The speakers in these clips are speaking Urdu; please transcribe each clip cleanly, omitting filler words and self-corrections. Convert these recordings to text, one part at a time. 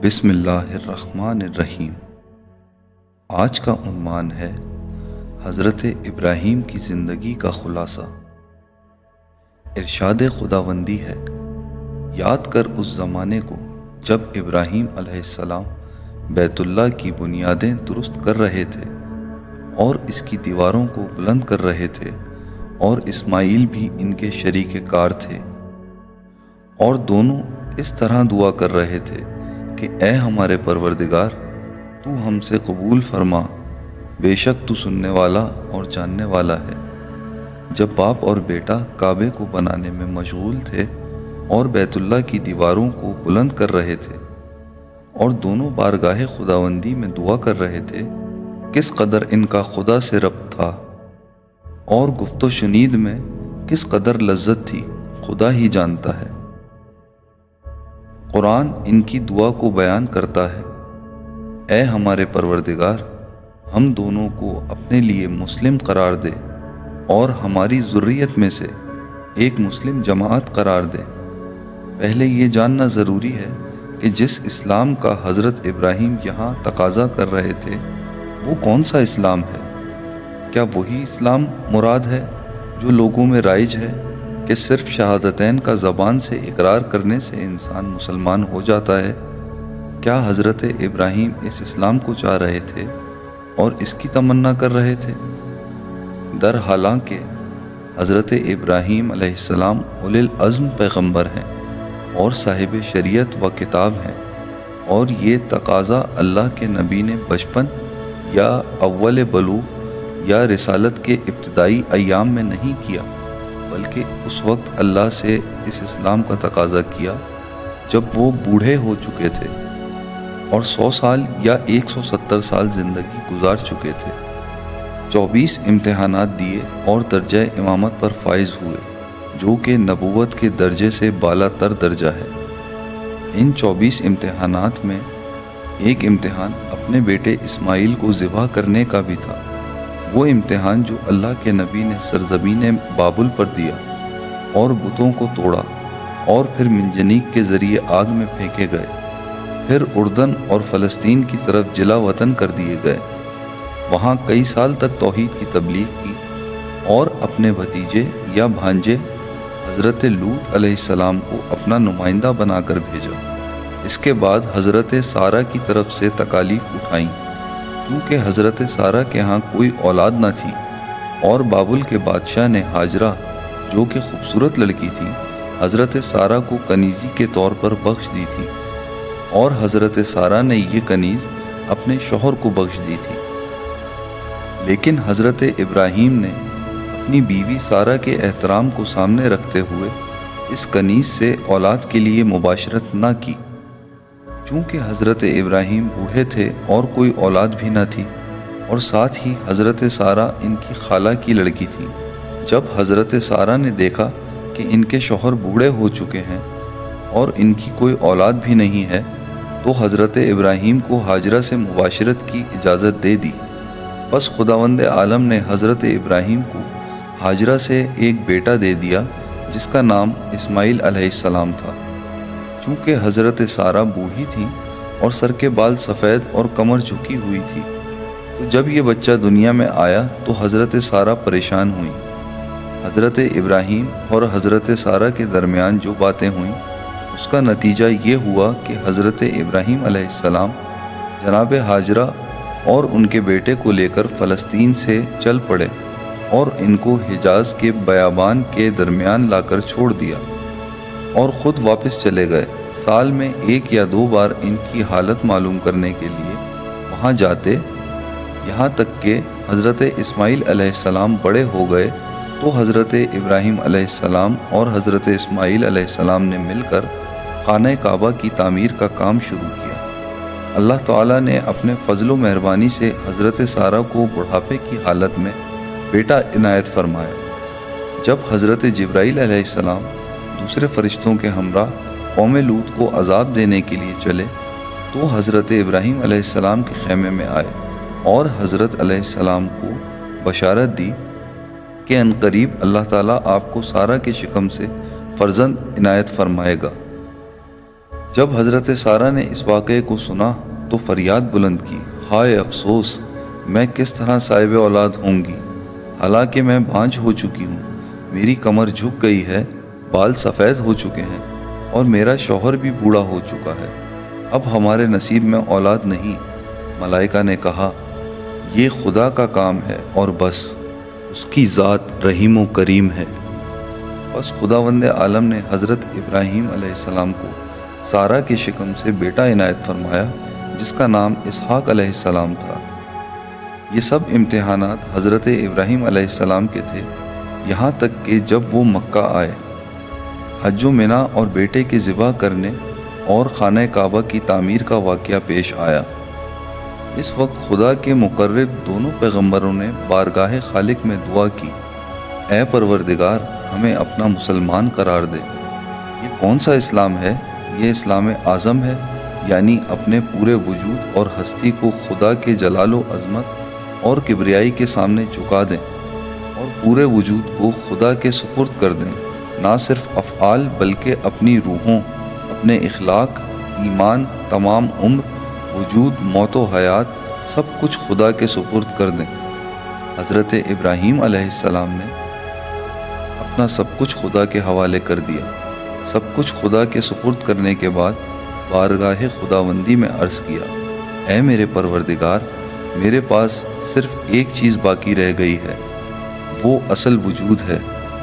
بسم اللہ الرحمن الرحیم۔ آج کا عنوان ہے حضرت ابراہیم کی زندگی کا خلاصہ۔ ارشاد خداوندی ہے، یاد کر اس زمانے کو جب ابراہیم علیہ السلام بیت اللہ کی بنیادیں درست کر رہے تھے اور اس کی دیواروں کو بلند کر رہے تھے، اور اسماعیل بھی ان کے شریک کار تھے، اور دونوں اس طرح دعا کر رہے تھے کہ اے ہمارے پروردگار، تو ہم سے قبول فرما، بے شک تو سننے والا اور جاننے والا ہے۔ جب باپ اور بیٹا کعبے کو بنانے میں مشغول تھے اور بیت اللہ کی دیواروں کو بلند کر رہے تھے اور دونوں بارگاہ خداوندی میں دعا کر رہے تھے، کس قدر ان کا خدا سے ربط تھا اور گفت و شنید میں کس قدر لذت تھی، خدا ہی جانتا ہے۔ قرآن ان کی دعا کو بیان کرتا ہے، اے ہمارے پروردگار، ہم دونوں کو اپنے لیے مسلم قرار دے اور ہماری ذریت میں سے ایک مسلم جماعت قرار دے۔ پہلے یہ جاننا ضروری ہے کہ جس اسلام کا حضرت ابراہیم یہاں تقاضا کر رہے تھے وہ کون سا اسلام ہے؟ کیا وہی اسلام مراد ہے جو لوگوں میں رائج ہے کہ صرف شہادتین کا زبان سے اقرار کرنے سے انسان مسلمان ہو جاتا ہے؟ کیا حضرت ابراہیم اس اسلام کو چاہ رہے تھے اور اس کی تمنا کر رہے تھے؟ در حالانکہ حضرت ابراہیم علیہ السلام اولی العزم پیغمبر ہیں اور صاحب شریعت و کتاب ہیں، اور یہ تقاضا اللہ کے نبی نے بچپن یا اول بلوغ یا رسالت کے ابتدائی ایام میں نہیں کیا، بلکہ اس وقت اللہ سے اس اسلام کا تقاضا کیا جب وہ بوڑھے ہو چکے تھے اور 100 سال یا 170 سال زندگی گزار چکے تھے۔ 24 امتحانات دیے اور درجہ امامت پر فائز ہوئے، جو کہ نبوت کے درجے سے بالا تر درجہ ہے۔ ان 24 امتحانات میں ایک امتحان اپنے بیٹے اسماعیل کو ذبح کرنے کا بھی تھا، وہ امتحان جو اللہ کے نبی نے سرزمین بابل پر دیا اور بتوں کو توڑا اور پھر منجنیق کے ذریعے آگ میں پھینکے گئے، پھر اردن اور فلسطین کی طرف جلا وطن کر دیے گئے، وہاں کئی سال تک توحید کی تبلیغ کی اور اپنے بھتیجے یا بھانجے حضرت لوط علیہ السلام کو اپنا نمائندہ بنا کر بھیجا۔ اس کے بعد حضرت سارہ کی طرف سے تکالیف اٹھائیں، کیونکہ حضرت سارہ کے ہاں کوئی اولاد نہ تھی، اور بابل کے بادشاہ نے ہاجرہ، جو کہ خوبصورت لڑکی تھی، حضرت سارہ کو کنیزی کے طور پر بخش دی تھی، اور حضرت سارہ نے یہ کنیز اپنے شوہر کو بخش دی تھی۔ لیکن حضرت ابراہیم نے اپنی بیوی سارہ کے احترام کو سامنے رکھتے ہوئے اس کنیز سے اولاد کے لیے مباشرت نہ کی۔ چونکہ حضرت ابراہیم بوڑھے تھے اور کوئی اولاد بھی نہ تھی، اور ساتھ ہی حضرت سارہ ان کی خالہ کی لڑکی تھی، جب حضرت سارہ نے دیکھا کہ ان کے شوہر بوڑھے ہو چکے ہیں اور ان کی کوئی اولاد بھی نہیں ہے، تو حضرت ابراہیم کو ہاجرہ سے مباشرت کی اجازت دے دی۔ بس خداوند عالم نے حضرت ابراہیم کو ہاجرہ سے ایک بیٹا دے دیا جس کا نام اسماعیل علیہ السلام تھا۔ چونکہ حضرت سارہ بوڑھی تھی اور سر کے بال سفید اور کمر جھکی ہوئی تھی، تو جب یہ بچہ دنیا میں آیا تو حضرت سارہ پریشان ہوئی۔ حضرت ابراہیم اور حضرت سارہ کے درمیان جو باتیں ہوئیں، اس کا نتیجہ یہ ہوا کہ حضرت ابراہیم علیہ السلام جناب ہاجرہ اور ان کے بیٹے کو لے کر فلسطین سے چل پڑے اور ان کو حجاز کے بیابان کے درمیان لا کر چھوڑ دیا اور خود واپس چلے گئے۔ سال میں 1 یا 2 بار ان کی حالت معلوم کرنے کے لیے وہاں جاتے، یہاں تک کہ حضرت اسماعیل علیہ السلام بڑے ہو گئے تو حضرت ابراہیم علیہ السلام اور حضرت اسماعیل علیہ السلام نے مل کر خانہ کعبہ کی تعمیر کا کام شروع کیا۔ اللہ تعالیٰ نے اپنے فضل و مہربانی سے حضرت سارہ کو بڑھاپے کی حالت میں بیٹا عنایت فرمایا۔ جب حضرت جبرائیل علیہ السلام دوسرے فرشتوں کے ہمراہ قوم لوط کو عذاب دینے کے لیے چلے تو حضرت ابراہیم علیہ السلام کے خیمے میں آئے اور حضرت علیہ السلام کو بشارت دی کہ عنقریب اللہ تعالیٰ آپ کو سارہ کے شکم سے فرزند عنایت فرمائے گا۔ جب حضرت سارہ نے اس واقعے کو سنا تو فریاد بلند کی، ہائے افسوس، میں کس طرح صاحب اولاد ہوں گی، حالانکہ میں بانجھ ہو چکی ہوں، میری کمر جھک گئی ہے، بال سفید ہو چکے ہیں اور میرا شوہر بھی بوڑھا ہو چکا ہے، اب ہمارے نصیب میں اولاد نہیں۔ ملائکہ نے کہا، یہ خدا کا کام ہے اور بس، اس کی ذات رحیم و کریم ہے۔ بس خداوند عالم نے حضرت ابراہیم علیہ السلام کو سارہ کے شکم سے بیٹا عنایت فرمایا جس کا نام اسحاق علیہ السلام تھا۔ یہ سب امتحانات حضرت ابراہیم علیہ السلام کے تھے، یہاں تک کہ جب وہ مکہ آئے، حج و منی اور بیٹے کے ذبح کرنے اور خانہ کعبہ کی تعمیر کا واقعہ پیش آیا۔ اس وقت خدا کے مقرب دونوں پیغمبروں نے بارگاہ خالق میں دعا کی، اے پروردگار، ہمیں اپنا مسلمان قرار دے۔ یہ کون سا اسلام ہے؟ یہ اسلام اعظم ہے، یعنی اپنے پورے وجود اور ہستی کو خدا کے جلال و عظمت اور کبریائی کے سامنے جھکا دیں اور پورے وجود کو خدا کے سپرد کر دیں، نہ صرف افعال بلکہ اپنی روحوں، اپنے اخلاق، ایمان، تمام عمر، وجود، موت و حیات، سب کچھ خدا کے سپرد کر دیں۔ حضرت ابراہیم علیہ السلام نے اپنا سب کچھ خدا کے حوالے کر دیا۔ سب کچھ خدا کے سپرد کرنے کے بعد بارگاہ خداوندی میں عرض کیا، اے میرے پروردگار، میرے پاس صرف ایک چیز باقی رہ گئی ہے، وہ اصل وجود ہے،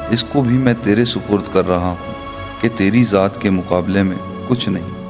اس کو بھی میں تیرے سپرد کر رہا ہوں کہ تیری ذات کے مقابلے میں کچھ نہیں۔